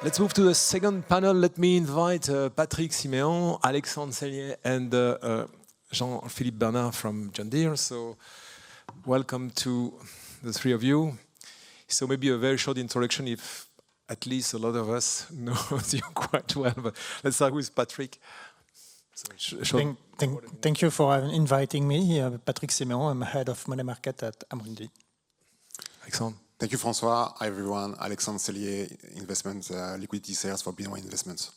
Let's move to the second panel. Let me invite Patrick, Simeon, Alexandre, Sellier, and Jean-Philippe Bernard from John Deere. So welcome to the three of you. So maybe a very short introduction, if at least a lot of us know you quite well. But let's start with Patrick. So thank you for inviting me. Patrick Simeon, I'm head of money market at Amundi. Alexandre. Thank you, François. Hi, everyone. Alexandre Sellier, investment liquidity sales for BNY Investments.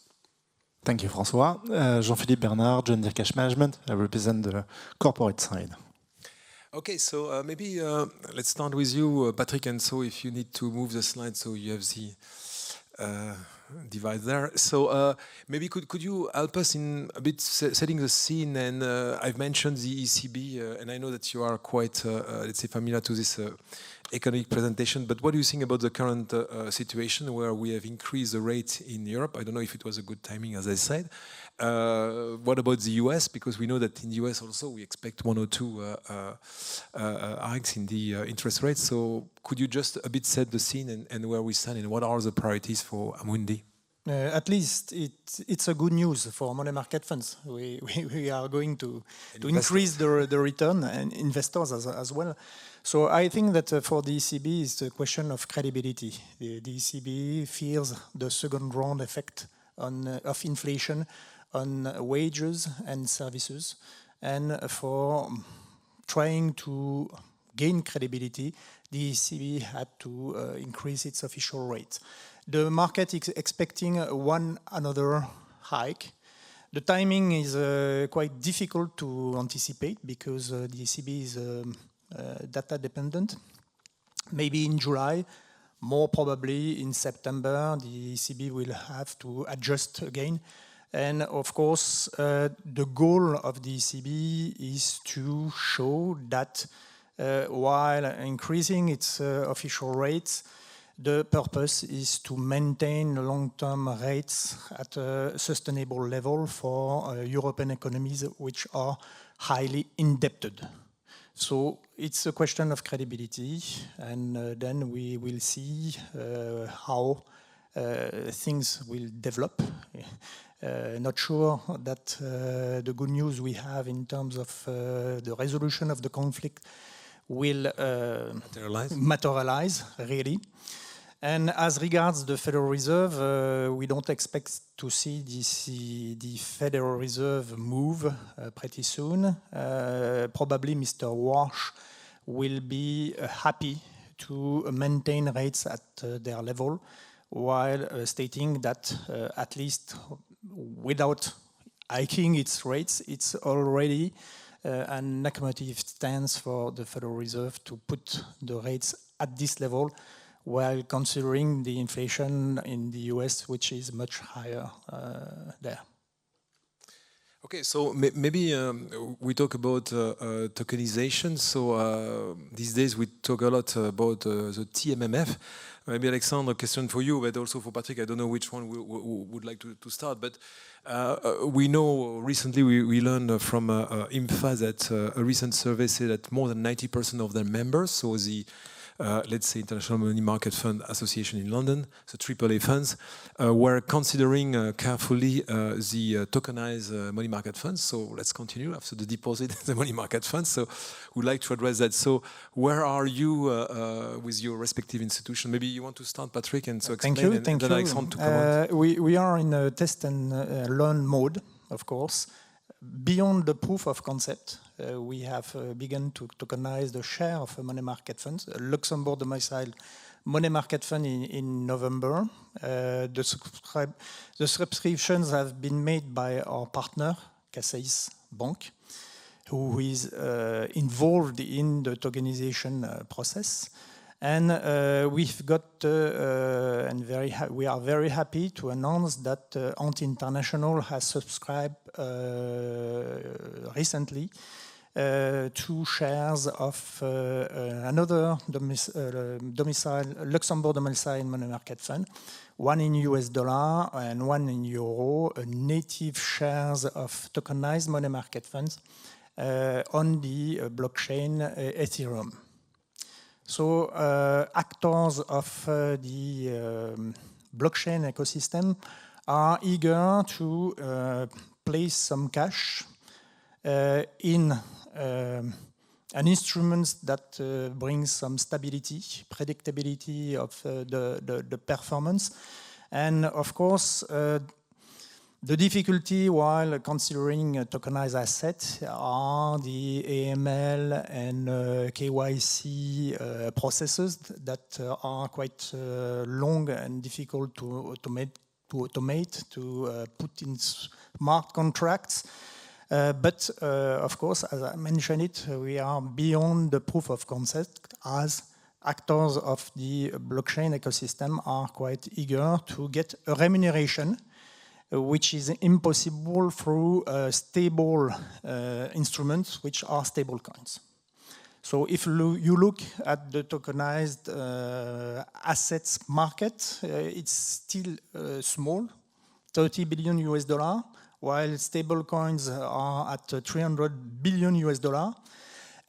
Thank you, François. Jean-Philippe Bernard, John Deere Cash Management. I represent the corporate side. Okay, so maybe let's start with you, Patrick. And so if you need to move the slide so you have the device there. So maybe could you help us in a bit setting the scene? And I've mentioned the ECB, and I know that you are quite, let's say, familiar to this economic presentation, but what do you think about the current situation where we have increased the rate in Europe? I don't know if it was a good timing, as I said. What about the US? Because we know that in the US also we expect 1 or 2 hikes in the interest rates. So could you just a bit set the scene and where we stand and what are the priorities for Amundi? At least it's a good news for money market funds. We are going to increase the return and investors as well. So I think that for the ECB it's a question of credibility. The ECB feels the second round effect of inflation on wages and services, and for trying to gain credibility, the ECB had to increase its official rate. The market is expecting another hike. The timing is quite difficult to anticipate because the ECB is data dependent. Maybe in July, more probably in September, the ECB will have to adjust again. And of course, the goal of the ECB is to show that while increasing its official rates, the purpose is to maintain long-term rates at a sustainable level for European economies which are highly indebted. So it's a question of credibility, and then we will see how things will develop. Not sure that the good news we have in terms of the resolution of the conflict will materialize, really. And as regards the Federal Reserve, we don't expect to see the Federal Reserve move pretty soon. Probably Mr. Walsh will be happy to maintain rates at their level, while stating that at least without hiking its rates, it's already an accommodative stance for the Federal Reserve to put the rates at this level, while considering the inflation in the US, which is much higher there. Okay, so maybe we talk about tokenization. So these days we talk a lot about the TMMF. Maybe Alexandre, a question for you, but also for Patrick. I don't know which one would like to start. But we know recently we learned from IMFA that a recent survey said that more than 90% of their members, so the let's say International Money Market Fund Association in London, the AAA funds, were considering carefully the tokenized money market funds. So let's continue after the deposit, the money market funds. So we'd like to address that. So where are you with your respective institution? Maybe you want to start, Patrick, and so explain. Thank you. Alexandre to comment. We are in a test and learn mode, of course. Beyond the proof of concept, we have begun to tokenize the share of money market funds. Luxembourg domiciled money market fund in November. The subscriptions have been made by our partner, CACEIS Bank, who is involved in the tokenization process. And we've got, we are very happy to announce that Ant International has subscribed recently 2 shares of another Luxembourg domicile money market fund, one in US dollar and one in euro, native shares of tokenized money market funds on the blockchain Ethereum. So actors of the blockchain ecosystem are eager to place some cash in an instrument that brings some stability, predictability of the performance. And of course, the difficulty while considering tokenized assets are the AML and KYC processes that are quite long and difficult to automate, to put in smart contracts. But of course, as I mentioned it, we are beyond the proof of concept, as actors of the blockchain ecosystem are quite eager to get a remuneration which is impossible through stable instruments, which are stable coins. So if you look at the tokenized assets market, it's still small, $30 billion, while stable coins are at $300 billion,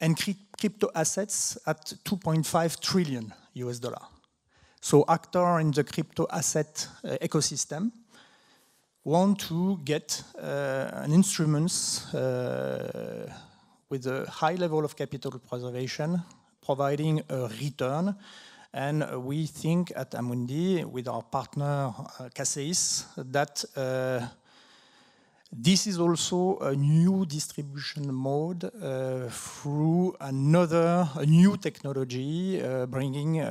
and crypto assets at $2.5 trillion. So actors in the crypto asset ecosystem want to get an instruments with a high level of capital preservation, providing a return. And we think at Amundi, with our partner Caseis, that this is also a new distribution mode through a new technology, bringing,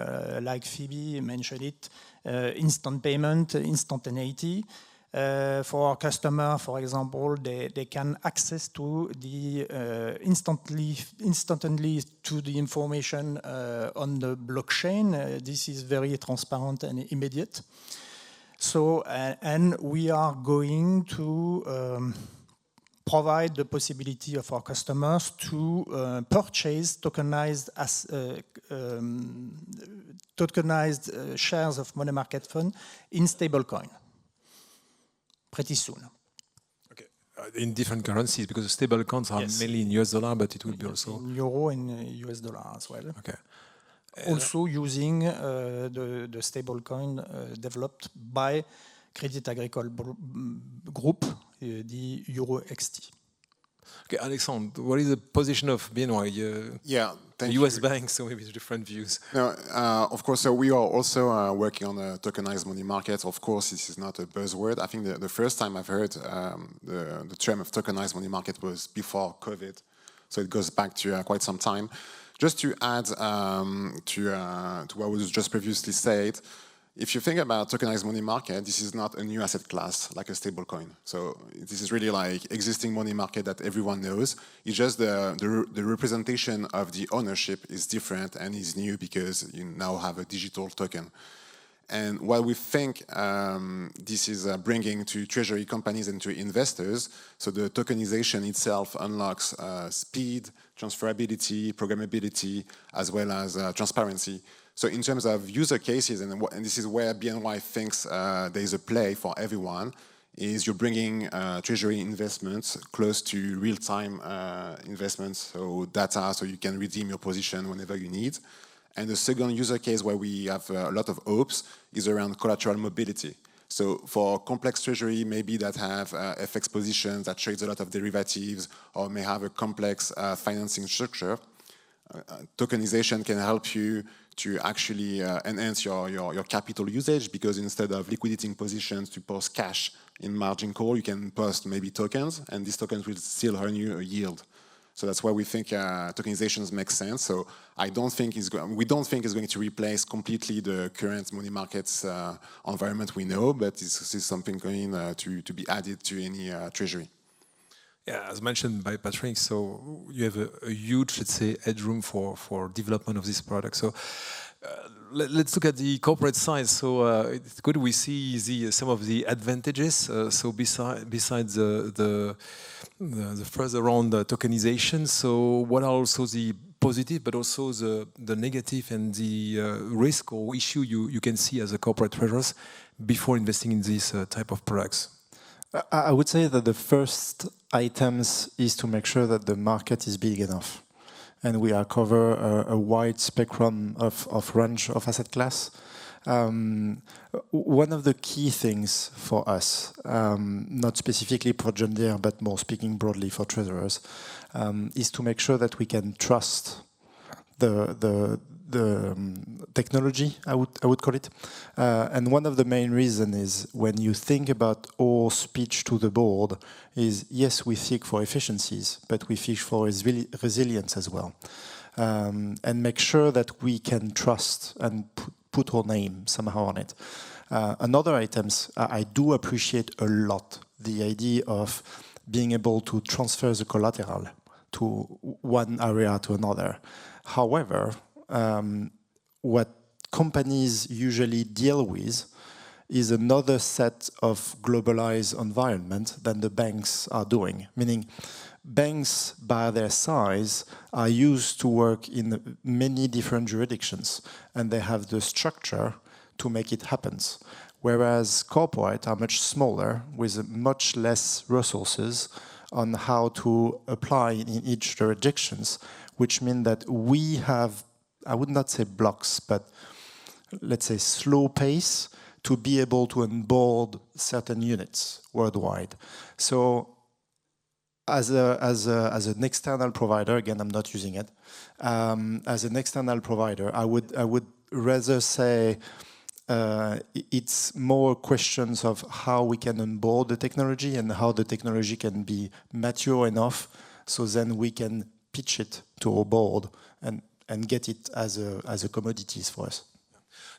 like Phoebe mentioned it, instant payment, instantaneity. For our customer, for example, they can access to the instantly to the information on the blockchain. This is very transparent and immediate. So, and we are going to provide the possibility of our customers to purchase tokenized shares of money market fund in stablecoin pretty soon. Okay, in different currencies, because the stable accounts are mainly in US dollar, but it will be also in euro and US dollar as well. Okay. Also using the stablecoin developed by Crédit Agricole Group, the Euro XT. Okay, Alexandre, what is the position of BNY? Thank US you. bank, so maybe different views. No, of course, so we are also working on a tokenized money market. Of course, this is not a buzzword. I think the first time I've heard the term of tokenized money market was before COVID, so it goes back to quite some time. Just to add to what was just previously said, if you think about tokenized money market, this is not a new asset class like a stable coin. So this is really like existing money market that everyone knows. It's just the representation of the ownership is different and is new because you now have a digital token. And what we think this is bringing to treasury companies and to investors, so the tokenization itself unlocks speed, transferability, programmability, as well as transparency. So in terms of user cases, and this is where BNY thinks there is a play for everyone, is you're bringing treasury investments close to real-time investments, so data, so you can redeem your position whenever you need. And the second user case where we have a lot of hopes is around collateral mobility. So for complex treasury, maybe that have FX positions, that trades a lot of derivatives, or may have a complex financing structure, tokenization can help you to actually enhance your capital usage, because instead of liquidating positions to post cash in margin call, you can post maybe tokens, and these tokens will still earn you a yield. So that's why we think tokenizations make sense. So we don't think it's going to replace completely the current money markets environment we know, but this is something going to be added to any treasury. Yeah, as mentioned by Patrick, so you have a huge, let's say, headroom for development of this product. So let's look at the corporate side. So it's good we see some of the advantages. So besides the further around the tokenization, so what are also the positive, but also the negative and the risk or issue you can see as a corporate treasurers before investing in these type of products? I would say that the first items is to make sure that the market is big enough, and we are cover a wide spectrum of range of asset class. One of the key things for us, not specifically for John Deere, but more speaking broadly for treasurers, is to make sure that we can trust the technology, I would call it. And one of the main reasons is when you think about our speech to the board is, yes, we seek for efficiencies, but we seek for resilience as well. And make sure that we can trust and put our name somehow on it. Another items, I do appreciate a lot the idea of being able to transfer the collateral to one area to another. However, what companies usually deal with is another set of globalized environment than the banks are doing. Meaning, banks, by their size, are used to work in many different jurisdictions, and they have the structure to make it happen. Whereas corporate are much smaller, with much less resources on how to apply in each jurisdictions, which means that we have, I would not say blocks, but let's say slow pace to be able to onboard certain units worldwide. So as an external provider, again, I'm not using it, as an external provider, I would rather say it's more questions of how we can onboard the technology and how the technology can be mature enough so then we can pitch it to our board and get it as a commodities for us.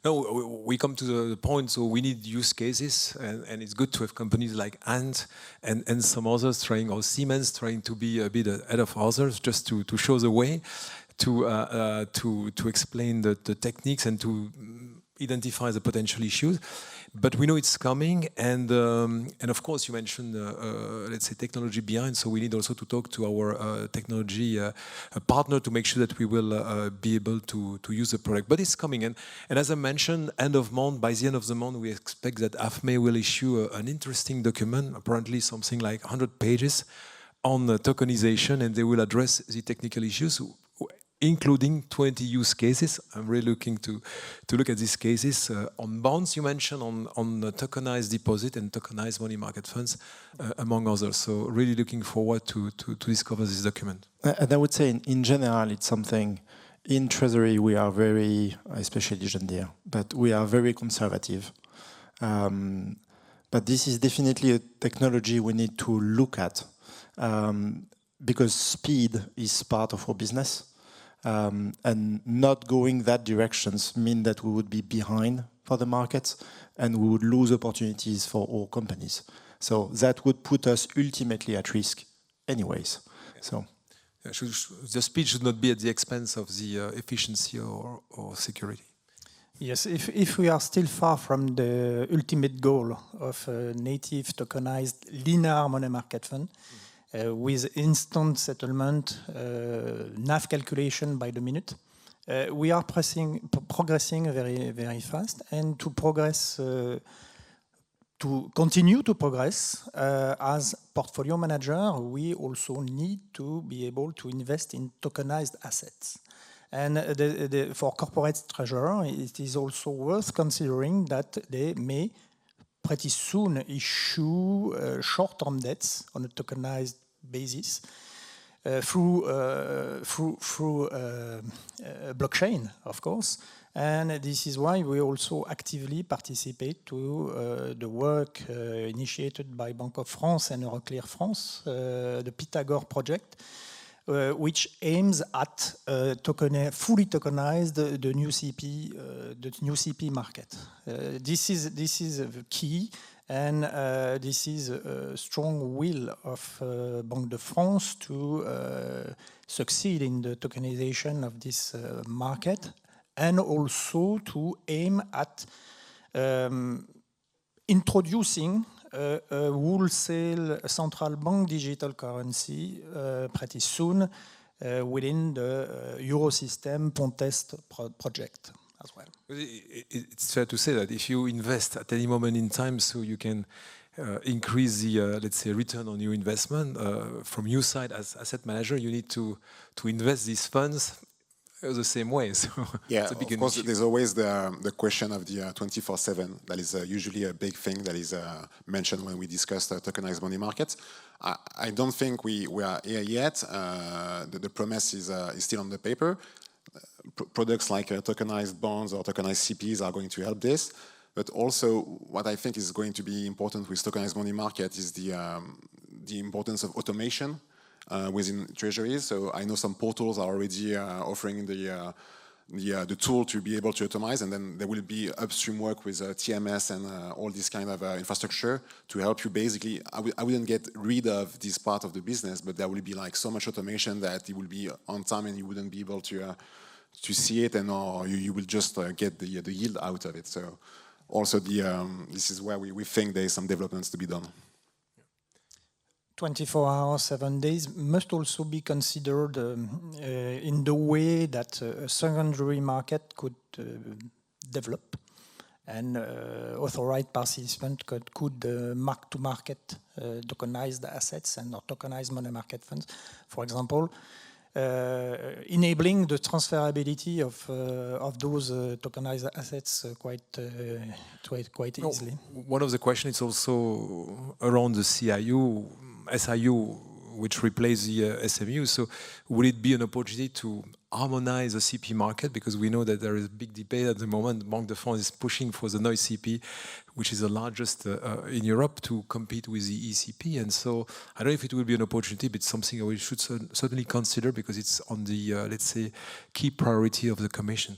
No, we come to the point, so we need use cases, and it's good to have companies like Ant and some others trying, or Siemens trying to be a bit ahead of others, just to show the way, to explain the techniques and to identify the potential issues. But we know it's coming, and of course you mentioned let's say technology behind. So we need also to talk to our technology partner to make sure that we will be able to use the product. But it's coming, and as I mentioned, end of month, by the end of the month, we expect that AFME will issue an interesting document, apparently something like 100 pages, on tokenization, and they will address the technical issues, including 20 use cases. I'm really looking to look at these cases on bonds you mentioned, on tokenized deposit and tokenized money market funds, among others. So really looking forward to discover this document. And I would say in general, it's something in Treasury we are very, especially Jean Deere, but we are very conservative. But this is definitely a technology we need to look at because speed is part of our business. And not going that directions mean that we would be behind for the markets and we would lose opportunities for all companies. So that would put us ultimately at risk anyways. So the speed should not be at the expense of the efficiency or security. Yes, if we are still far from the ultimate goal of a native tokenized linear money market fund, with instant settlement, NAV calculation by the minute, we are progressing very, very fast. And to progress, to continue to progress as portfolio manager, we also need to be able to invest in tokenized assets. And for corporate treasurer, it is also worth considering that they may pretty soon issue short-term debts on a tokenized basis through blockchain, of course. And this is why we also actively participate to the work initiated by Banque of France and Euroclear France, the Pythagore project, which aims at fully tokenized the new CP market. This is key, and this is a strong will of Banque de France to succeed in the tokenization of this market, and also to aim at introducing a wholesale central bank digital currency pretty soon within the Eurosystem Pontest project as well. It's fair to say that if you invest at any moment in time, so you can increase the, let's say, return on your investment, from your side as asset manager, you need to invest these funds the same way. So Yeah, it's a big of course, issue. there's always the question of the 24/7. That is usually a big thing that is mentioned when we discuss tokenized money markets. I don't think we are here yet. The promise is still on the paper. Products like tokenized bonds or tokenized CPs are going to help this. But also, what I think is going to be important with tokenized money market is the importance of automation within treasuries. So I know some portals are already offering the tool to be able to automate, and then there will be upstream work with TMS and all this kind of infrastructure to help you. Basically, I wouldn't get rid of this part of the business, but there will be like so much automation that it will be on time and you wouldn't be able to see it, and or you will just get the yield out of it. So also this is where we think there is some developments to be done. 24 hours, 7 days must also be considered in the way that a secondary market could develop, and authorized participants could mark-to-market tokenized assets and or tokenized money market funds, for example, enabling the transferability of those tokenized assets quite easily. One of the questions is also around the SIU, which replaces the SMU. So would it be an opportunity to harmonize the CP market? Because we know that there is a big debate at the moment. Banque de France is pushing for the noise CP, which is the largest in Europe, to compete with the ECP. And so I don't know if it will be an opportunity, but it's something we should certainly consider because it's on the, let's say, key priority of the Commission.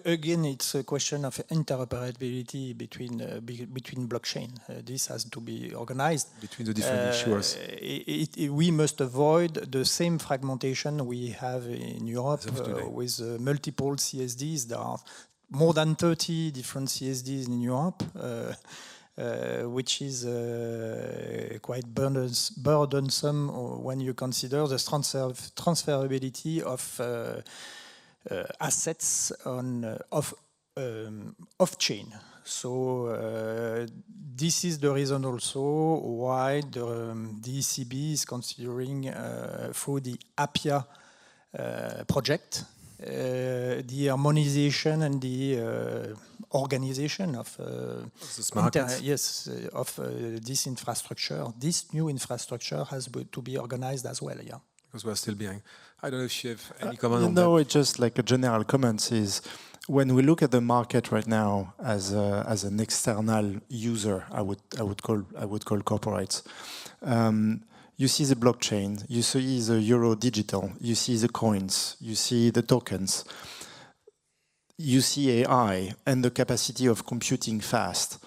Again, it's a question of interoperability between blockchain. This has to be organized between the different issuers. We must avoid the same fragmentation we have in Europe with multiple CSDs. There are more than 30 different CSDs in Europe, which is quite burdensome when you consider the transferability of assets off-chain. So this is the reason also why the ECB is considering through the APIA project the harmonization and the organization of this infrastructure. This new infrastructure has to be organized as well. Yeah. Because we're still behind. I don't know if you have any comment on that. No, it's just like a general comment is when we look at the market right now as an external user, I would call corporates. You see the blockchain, you see the euro digital, you see the coins, you see the tokens, you see AI and the capacity of computing fast.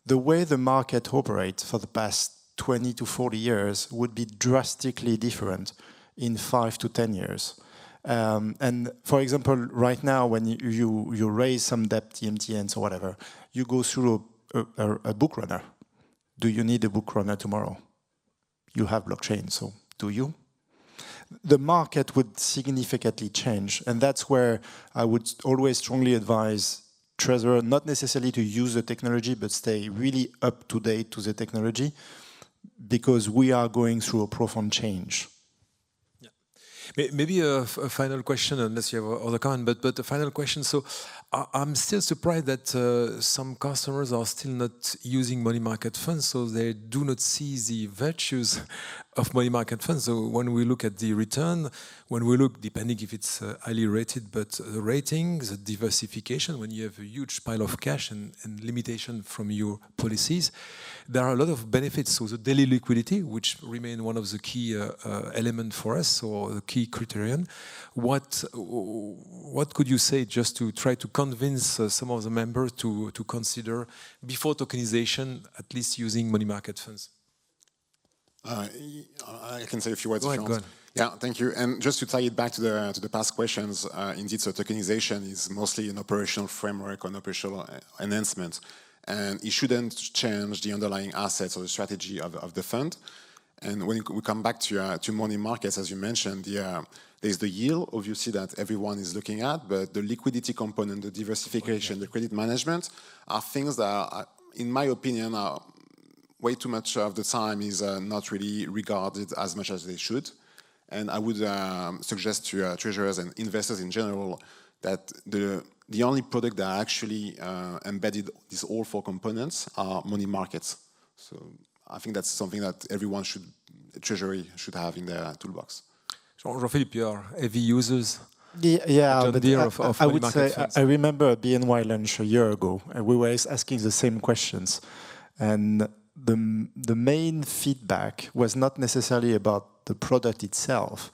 The way the market operates for the past 20 to 40 years would be drastically different in 5 to 10 years. And for example, right now, when you raise some debt, TMTNs or whatever, you go through a book runner. Do you need a book runner tomorrow? You have blockchain, so do you? The market would significantly change, and that's where I would always strongly advise treasurer not necessarily to use the technology, but stay really up to date to the technology, because we are going through a profound change. Maybe a final question, unless you have other comment, but a final question. So I'm still surprised that some customers are still not using money market funds, so they do not see the virtues of money market funds. So when we look at the return, when we look, depending if it's highly rated, but the rating, the diversification, when you have a huge pile of cash and limitation from your policies, there are a lot of benefits. So the daily liquidity, which remain one of the key elements for us, or the key criterion. What could you say just to try to convince some of the members to consider, before tokenization, at least using money market funds? I can say a few words. Go ahead. Yeah, thank you. And just to tie it back to the past questions, indeed, so tokenization is mostly an operational framework or an operational enhancement, and it shouldn't change the underlying assets or the strategy of the fund. And when we come back to money markets, as you mentioned, there's the yield, obviously, that everyone is looking at, but the liquidity component, the diversification, the credit management are things that, in my opinion, are way too much of the time is not really regarded as much as they should. And I would suggest to treasurers and investors in general that the only product that actually embedded these all 4 components are money markets. So I think that's something that everyone Treasury should have in their toolbox. Jean-Philippe, you are heavy users. Yeah, but of I money would market say funds. I remember a BNY lunch a year ago, and we were asking the same questions, and the main feedback was not necessarily about the product itself,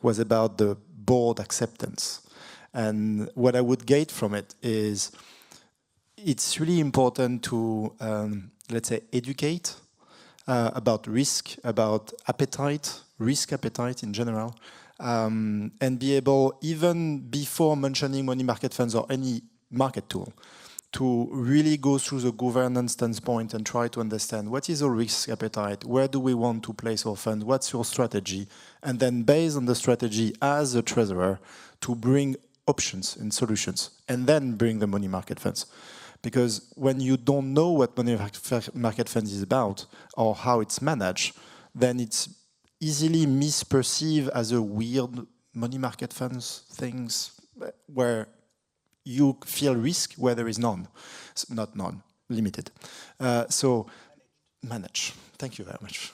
was about the board acceptance. And what I would get from it is it's really important to, let's say, educate about risk, about appetite, risk appetite in general, and be able, even before mentioning money market funds or any market tool, to really go through the governance standpoint and try to understand what is our risk appetite, where do we want to place our funds, what's your strategy, and then based on the strategy as a treasurer to bring options and solutions, and then bring the money market funds. Because when you don't know what money market funds is about or how it's managed, then it's easily misperceived as a weird money market funds things where you feel risk where there is none. Not none, limited. So manage. Thank you very much.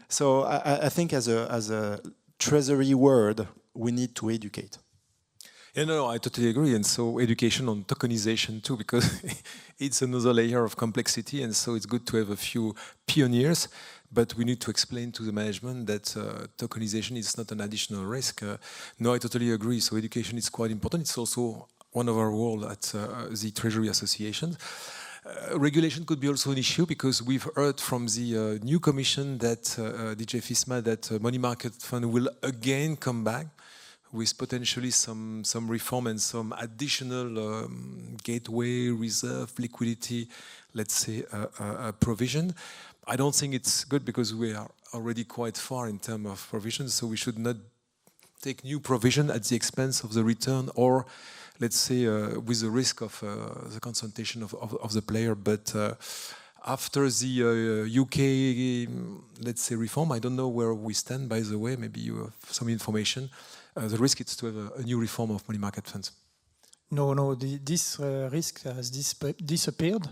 So I think as a treasury word, we need to educate. Yeah, no, I totally agree. And so education on tokenization too, because it's another layer of complexity. And so it's good to have a few pioneers, but we need to explain to the management that tokenization is not an additional risk. No, I totally agree. So education is quite important. It's also one of our roles at the Treasury Association. Regulation could be also an issue because we've heard from the new commission that DJ FISMA that money market fund will again come back with potentially some reform and some additional gateway, reserve, liquidity, let's say, provision. I don't think it's good because we are already quite far in terms of provision, so we should not take new provision at the expense of the return or, let's say, with the risk of the concentration of the player. But after the UK, let's say, reform, I don't know where we stand, by the way, maybe you have some information. The risk is to have a new reform of money market funds. No, this risk has disappeared.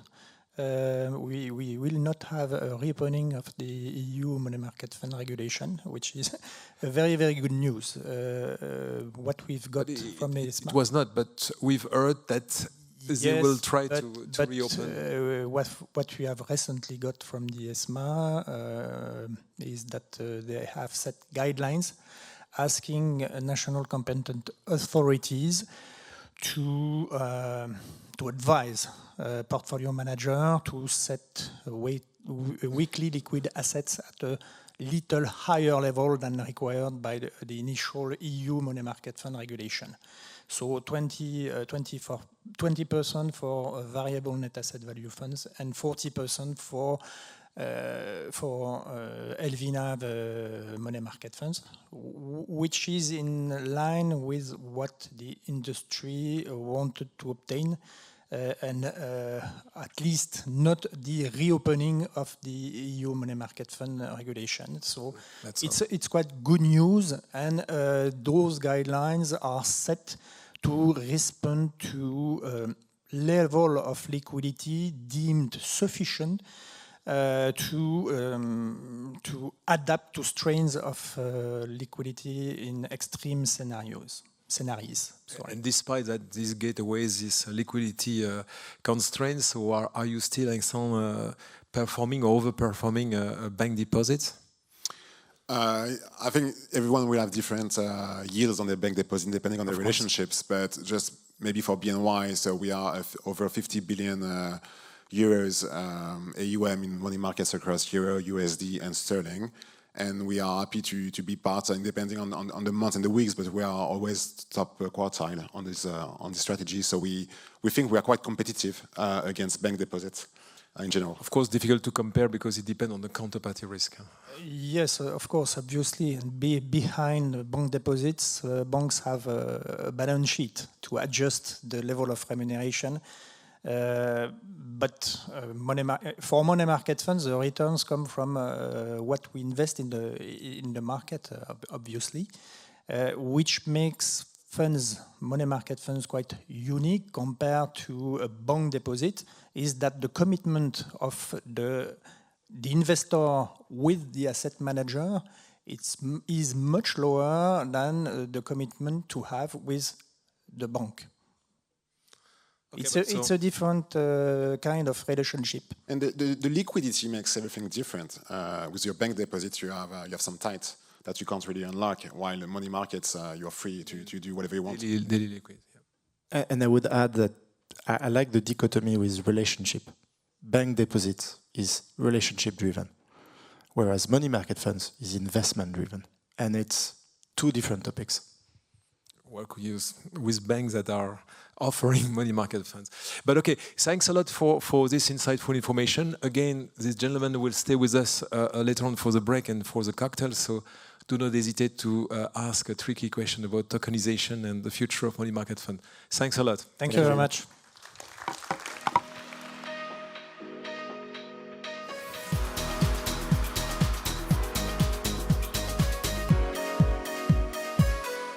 We will not have a reopening of the EU money market fund regulation, which is a very, very good news. What we've got from ESMA. It was not, but we've heard that they will try to reopen. What we have recently got from the ESMA is that they have set guidelines asking national competent authorities to advise portfolio manager to set weekly liquid assets at a little higher level than required by the initial EU money market fund regulation. So 20% for variable net asset value funds and 40% for LVNAV money market funds, which is in line with what the industry wanted to obtain, and at least not the reopening of the EU money market fund regulation. So it's quite good news, and those guidelines are set to respond to level of liquidity deemed sufficient to adapt to strains of liquidity in extreme scenarios. And despite that, these gateways, this liquidity constraints, so are you still, Alexandre, performing or overperforming bank deposits? I think everyone will have different yields on their bank deposit depending on the relationships, but just maybe for BNY, so we are over 50 billion euros AUM in money markets across Euro, USD, and Sterling. And we are happy to be part, and depending on the months and the weeks, but we are always top quartile on this strategy. So we think we are quite competitive against bank deposits in general. Of course, difficult to compare because it depends on the counterparty risk. Yes, of course, obviously. And behind bank deposits, banks have a balance sheet to adjust the level of remuneration. For money market funds, the returns come from what we invest in the market, obviously, which makes money market funds quite unique compared to a bank deposit, is that the commitment of the investor with the asset manager is much lower than the commitment to have with the bank. Okay, it's a different kind of relationship. And the liquidity makes everything different. With your bank deposits, you have some tight that you can't really unlock, while in money markets, you're free to do whatever you want. Daily liquid. Yeah. And I would add that I like the dichotomy with relationship. Bank deposits is relationship driven, whereas money market funds is investment driven. And it's two different topics. Work with banks that are offering money market funds. But okay, thanks a lot for this insightful information. Again, this gentleman will stay with us later on for the break and for the cocktail, so do not hesitate to ask a tricky question about tokenization and the future of money market fund. Thanks a lot. Thank you very much.